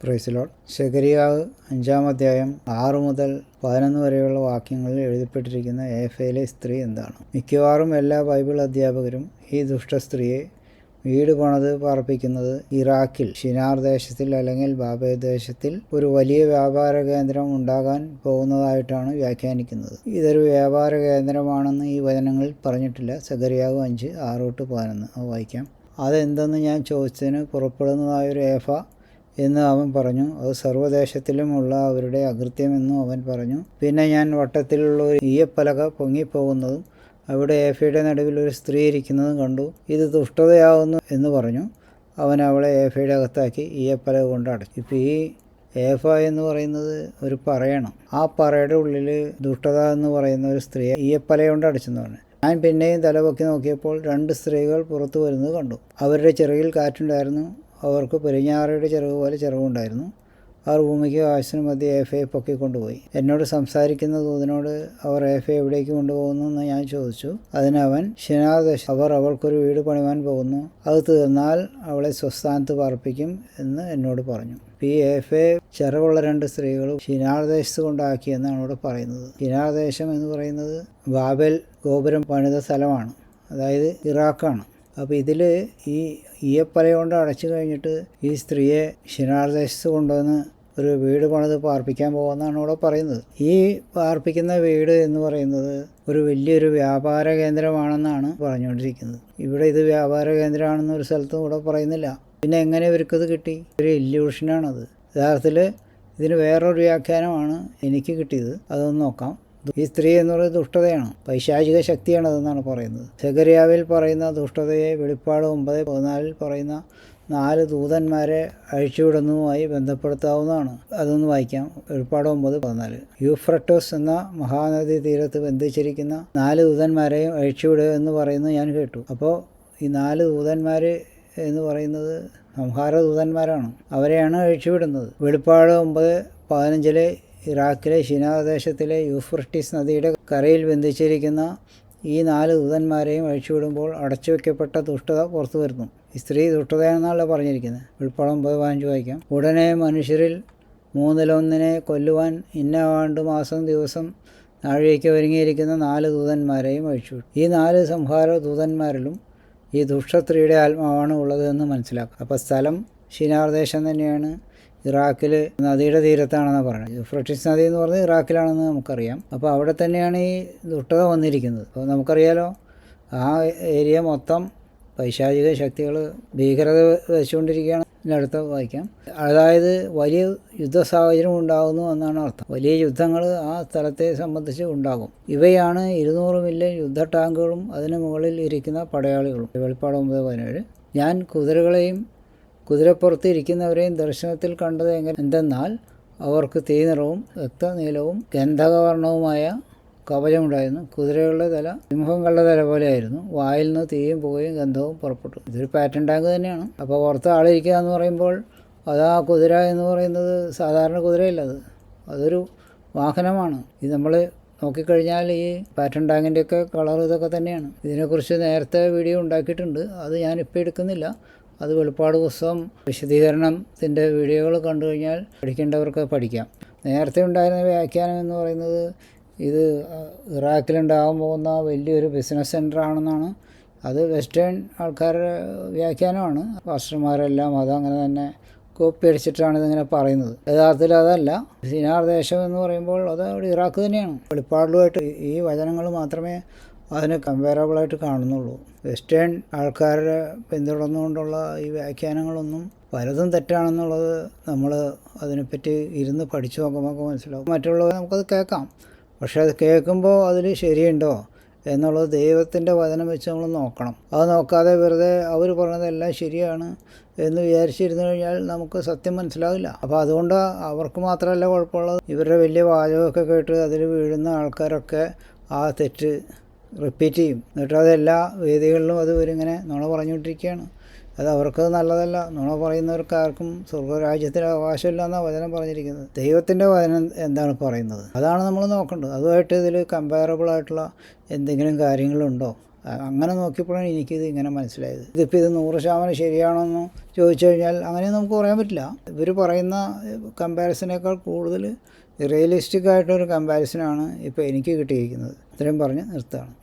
Praise Lord. സെഖരിയാവ് 5-ാം അധ്യായം 6 മുതൽ 11 വരെയുള്ള വാക്യങ്ങളിൽ എഴുതപ്പെട്ടിരിക്കുന്ന ഏഫയിലെ സ്ത്രീ എന്താണ്? മിക്കവാറും എല്ലാ ബൈബിൾ അധ്യാപകരും ഈ ദുഷ്ട സ്ത്രീയെ വീട് പണിത് പാർപ്പിക്കുന്നത് ഇറാഖിൽ, ഷിനാർ ദേശത്തിൽ അല്ലെങ്കിൽ ബാബേൽ ദേശത്തിൽ ഒരു വലിയ വ്യാപാര കേന്ദ്രം ഉണ്ടാകാൻ പോകുന്നതായിട്ടാണ് വ്യാഖ്യാനിക്കുന്നത്. ഇതൊരു വ്യാപാര കേന്ദ്രമാണെന്ന് ഈ വചനങ്ങളിൽ പറഞ്ഞിട്ടില്ല. സെഖരിയാവ് 5:6-11 അത് വായിക്കാം. അതെന്തെന്ന് ഞാൻ ചോദിച്ചതിന് പുറപ്പെടുന്നതായൊരു ഏഫ എന്ന് അവൻ പറഞ്ഞു. അത് സർവ്വദേശത്തിലുമുള്ള അവരുടെ അകൃത്യമെന്നും അവൻ പറഞ്ഞു. പിന്നെ ഞാൻ വട്ടത്തിലുള്ള ഒരു ഈയപ്പലക പൊങ്ങിപ്പോകുന്നതും അവിടെ ഏഫയുടെ നടുവിൽ ഒരു സ്ത്രീ ഇരിക്കുന്നതും കണ്ടു. ഇത് ദുഷ്ടതയാവുന്നു എന്ന് പറഞ്ഞു. അവൻ അവളെ ഏഫയുടെ അകത്താക്കി ഈയപ്പലക കൊണ്ട് അടച്ചു. ഇപ്പം ഈ ഏഫ എന്ന് പറയുന്നത് ഒരു പറയാണ്. ആ പറയുടെ ഉള്ളിൽ ദുഷ്ടത എന്ന് പറയുന്ന ഒരു സ്ത്രീയെ ഈയപ്പലക കൊണ്ട് അടച്ചെന്ന് പറഞ്ഞു. ഞാൻ പിന്നെയും തലപൊക്കി നോക്കിയപ്പോൾ 2 സ്ത്രീകൾ പുറത്തു വരുന്നത് കണ്ടു. അവരുടെ ചിറകിൽ കാറ്റുണ്ടായിരുന്നു. അവർക്ക് പെരുഞ്ഞാറയുടെ ചിറക് പോലെ ചിറകുണ്ടായിരുന്നു. അവർ ഭൂമിക്ക് ആകാശത്തിനു മധ്യ ഏഫയെ പൊക്കിക്കൊണ്ടുപോയി. എന്നോട് സംസാരിക്കുന്ന ദൂതനോട് അവർ ഏഫയെ എവിടേക്ക് കൊണ്ടുപോകുന്നു എന്ന് ഞാൻ ചോദിച്ചു. അതിന് അവൻ, ഷിനാർ ദേശം അവർ അവൾക്കൊരു വീട് പണിവാൻ പോകുന്നു. അത് തീർന്നാൽ അവളെ സ്വസ്ഥാനത്ത് പാർപ്പിക്കും എന്ന് എന്നോട് പറഞ്ഞു. ഈ ഏഫയെ ചിറകുള്ള 2 സ്ത്രീകളും ഷിനാർ ദേശത്ത് കൊണ്ടാക്കിയെന്നാണ് ഇവിടെ പറയുന്നത്. ഷിനാർ ദേശം എന്ന് പറയുന്നത് ബാബേൽ ഗോപുരം പണിത സ്ഥലമാണ്, അതായത് ഇറാഖാണ്. അപ്പോൾ ഇതിൽ ഈ ഈയപ്പല കൊണ്ട് അടച്ചു കഴിഞ്ഞിട്ട് ഈ സ്ത്രീയെ ഷിനാർ ദേശത്ത് കൊണ്ടുവന്ന് ഒരു വീട് പണിത് പാർപ്പിക്കാൻ പോകുന്നതാണ് ഇവിടെ പറയുന്നത്. ഈ പാർപ്പിക്കുന്ന വീട് എന്ന് പറയുന്നത് ഒരു വലിയൊരു വ്യാപാര കേന്ദ്രമാണെന്നാണ് പറഞ്ഞുകൊണ്ടിരിക്കുന്നത്. ഇവിടെ ഇത് വ്യാപാര കേന്ദ്രമാണെന്ന് ഒരു സ്ഥലത്തും ഇവിടെ പറയുന്നില്ല. പിന്നെ എങ്ങനെ ഇവർക്കത് കിട്ടി? ഒരു ഇല്യൂഷനാണത്. യഥാർത്ഥത്തിൽ ഇതിന് വേറൊരു വ്യാഖ്യാനമാണ് എനിക്ക് കിട്ടിയത്. അതൊന്ന് നോക്കാം. ഈ സ്ത്രീ എന്ന് പറയുന്നത് ദുഷ്ടതയാണ്, പൈശാചിക ശക്തിയാണ് അതെന്നാണ് പറയുന്നത്. സെഖരിയാവിൽ പറയുന്ന ദുഷ്ടതയെ വെളിപ്പാട് 9:14 പറയുന്ന 4 ദൂതന്മാരെ അഴിച്ചുവിടുന്നതുമായി ബന്ധപ്പെടുത്താവുന്നതാണ്. അതൊന്ന് വായിക്കാം. വെളിപ്പാട് 9:14. യൂഫ്രട്ടോസ് എന്ന മഹാനദി തീരത്ത് ബന്ധിച്ചിരിക്കുന്ന 4 ദൂതന്മാരെയും അഴിച്ചുവിടുക എന്ന് പറയുന്നത് ഞാൻ കേട്ടു. അപ്പോൾ ഈ 4 ദൂതന്മാർ എന്ന് പറയുന്നത് സംഹാര ദൂതന്മാരാണ്. അവരെയാണ് അഴിച്ചുവിടുന്നത്. വെളിപ്പാട് 9:15 ഇറാഖിലെ ഷിനാർ ദേശത്തിലെ യൂഫ്രട്ടീസ് നദിയുടെ കരയിൽ ബന്ധിച്ചിരിക്കുന്ന ഈ 4 ദൂതന്മാരെയും അഴിച്ചുവിടുമ്പോൾ അടച്ചുവെക്കപ്പെട്ട ദുഷ്ടത പുറത്തു വരുന്നു. ഈ സ്ത്രീ ദുഷ്ടതയാണെന്നാണല്ലോ പറഞ്ഞിരിക്കുന്നത്. വെളിപ്പാട് 9:15 വായിക്കാം. ഉടനെ മനുഷ്യരിൽ 1/3 കൊല്ലുവാൻ ഇന്ന ആണ്ട് മാസം ദിവസം നാഴികയ്ക്ക് ഒരുങ്ങിയിരിക്കുന്ന 4 ദൂതന്മാരെയും അഴിച്ചുവിട്ടു. ഈ 4 സംഹാര ദൂതന്മാരിലും ഈ ദുഷ്ടസ്ത്രീയുടെ ആത്മാവാണ് ഉള്ളത് എന്ന് മനസ്സിലാക്കാം. അപ്പോൾ സ്ഥലം ഷിനാർ ദേശം തന്നെയാണ്. ഇറാഖിൽ നദിയുടെ തീരത്താണെന്ന് പറയുന്നത്. യൂഫ്രട്ടീസ് നദി എന്ന് പറഞ്ഞത് ഇറാഖിലാണെന്ന് നമുക്കറിയാം. അപ്പോൾ അവിടെ തന്നെയാണ് ഈ ദുഷ്ടത വന്നിരിക്കുന്നത്. അപ്പോൾ നമുക്കറിയാലോ, ആ ഏരിയ മൊത്തം പൈശാചിക ശക്തികൾ ഭീകരത വെച്ചുകൊണ്ടിരിക്കുകയാണ്. അടുത്ത വായിക്കാം. അതായത് വലിയ യുദ്ധ സാഹചര്യം ഉണ്ടാകുന്നു എന്നാണ് അർത്ഥം. വലിയ യുദ്ധങ്ങൾ ആ സ്ഥലത്തെ സംബന്ധിച്ച് ഉണ്ടാകും. ഇവയാണ് 200 മില്യൺ യുദ്ധ ടാങ്കുകളും അതിന് മുകളിൽ ഇരിക്കുന്ന പടയാളികളും. വെളിപ്പാട് 9:17. ഞാൻ കുതിരകളെയും കുതിരപ്പുറത്ത് ഇരിക്കുന്നവരെയും ദർശനത്തിൽ കണ്ടത് എന്തെന്നാൽ അവർക്ക് തീനിറവും രക്തനീലവും ഗന്ധകവർണവുമായ കവചമുണ്ടായിരുന്നു. കുതിരകളുടെ തല സിംഹങ്ങളുടെ തല പോലെയായിരുന്നു. വായിൽ നിന്ന് തീയും പുകയും ഗന്ധവും പുറപ്പെട്ടു. ഇതൊരു പാറ്റൻ ടാങ്ക് തന്നെയാണ്. അപ്പോൾ പുറത്ത് ആളിരിക്കുക എന്ന് പറയുമ്പോൾ അതാ കുതിര എന്ന് പറയുന്നത് സാധാരണ കുതിരയല്ല, അതൊരു വാഹനമാണ്. ഇത് നമ്മൾ നോക്കിക്കഴിഞ്ഞാൽ ഈ പാറ്റൻ ടാങ്കിൻ്റെയൊക്കെ കളർ ഇതൊക്കെ തന്നെയാണ്. ഇതിനെക്കുറിച്ച് നേരത്തെ വീഡിയോ ഉണ്ടാക്കിയിട്ടുണ്ട്. അത് ഞാനിപ്പോൾ എടുക്കുന്നില്ല. അത് വെളിപ്പാട് പുസ്തകം വിശദീകരണത്തിൻ്റെ വീഡിയോകൾ കണ്ടു കഴിഞ്ഞാൽ പഠിക്കേണ്ടവർക്ക് പഠിക്കാം. നേരത്തെ ഉണ്ടായിരുന്ന വ്യാഖ്യാനം എന്ന് പറയുന്നത് ഇത് ഇറാഖിലുണ്ടാകാൻ പോകുന്ന വലിയൊരു ബിസിനസ് സെൻ്റർ ആണെന്നാണ്. അത് വെസ്റ്റേൺ ആൾക്കാരുടെ വ്യാഖ്യാനമാണ്. പാസ്റ്റർമാരെല്ലാം അതങ്ങനെ തന്നെ കോപ്പി അടിച്ചിട്ടാണ് ഇതിങ്ങനെ പറയുന്നത്. യഥാർത്ഥത്തിൽ അതല്ല. ഷിനാർ ദേശം എന്ന് പറയുമ്പോൾ അത് അവിടെ ഇറാഖ് തന്നെയാണ്. വെളിപ്പാടിലുമായിട്ട് ഈ വചനങ്ങൾ മാത്രമേ അതിന് കമ്പയറബിളായിട്ട് കാണുന്നുള്ളൂ. വെസ്റ്റേൺ ആൾക്കാരെ പിന്തുടർന്നുകൊണ്ടുള്ള ഈ വ്യാഖ്യാനങ്ങളൊന്നും പലതും തെറ്റാണെന്നുള്ളത് നമ്മൾ അതിനെപ്പറ്റി ഇരുന്ന് പഠിച്ചു നോക്കുമ്പോൾ മനസ്സിലാവും. മറ്റുള്ളവർ നമുക്കത് കേൾക്കാം, പക്ഷേ അത് കേൾക്കുമ്പോൾ അതിൽ ശരിയുണ്ടോ എന്നുള്ളത് ദൈവത്തിൻ്റെ വചനം വെച്ച് നമ്മൾ നോക്കണം. അത് നോക്കാതെ വെറുതെ അവർ പറഞ്ഞതെല്ലാം ശരിയാണ് എന്ന് വിചാരിച്ചിരുന്നു കഴിഞ്ഞാൽ നമുക്ക് സത്യം മനസ്സിലാവില്ല. അപ്പോൾ അതുകൊണ്ട് അവർക്ക് മാത്രമല്ല കുഴപ്പമുള്ളത്, ഇവരുടെ വലിയ വാചകമൊക്കെ കേട്ട് അതിൽ വീഴുന്ന ആൾക്കാരൊക്കെ ആ തെറ്റ് റിപ്പീറ്റ് ചെയ്യും. എന്നിട്ട് അത് എല്ലാ വേദികളിലും അത് ഇവരിങ്ങനെ നുണ പറഞ്ഞുകൊണ്ടിരിക്കുകയാണ്. അത് അവർക്ക് നല്ലതല്ല. നുണ പറയുന്നവർക്ക് ആർക്കും സ്വർഗ്ഗരാജ്യത്തിൽ അവകാശമില്ല എന്നാണ് വചനം പറഞ്ഞിരിക്കുന്നത്. ദൈവത്തിൻ്റെ വചനം എന്താണ് പറയുന്നത് അതാണ് നമ്മൾ നോക്കേണ്ടത്. അതുമായിട്ട് ഇതിൽ കമ്പയറബിളായിട്ടുള്ള എന്തെങ്കിലും കാര്യങ്ങളുണ്ടോ അങ്ങനെ നോക്കിയപ്പോഴാണ് എനിക്കിത് ഇങ്ങനെ മനസ്സിലായത്. ഇതിപ്പോൾ ഇത് 100% ശരിയാണോന്ന് ചോദിച്ചു കഴിഞ്ഞാൽ അങ്ങനെ നമുക്ക് പറയാൻ പറ്റില്ല. ഇവർ പറയുന്ന കമ്പാരിസനേക്കാൾ കൂടുതൽ റിയലിസ്റ്റിക് ആയിട്ടൊരു കമ്പാരിസനാണ് ഇപ്പോൾ എനിക്ക് കിട്ടിയിരിക്കുന്നത്. ഇത്രയും പറഞ്ഞ് നിർത്തുകയാണ്.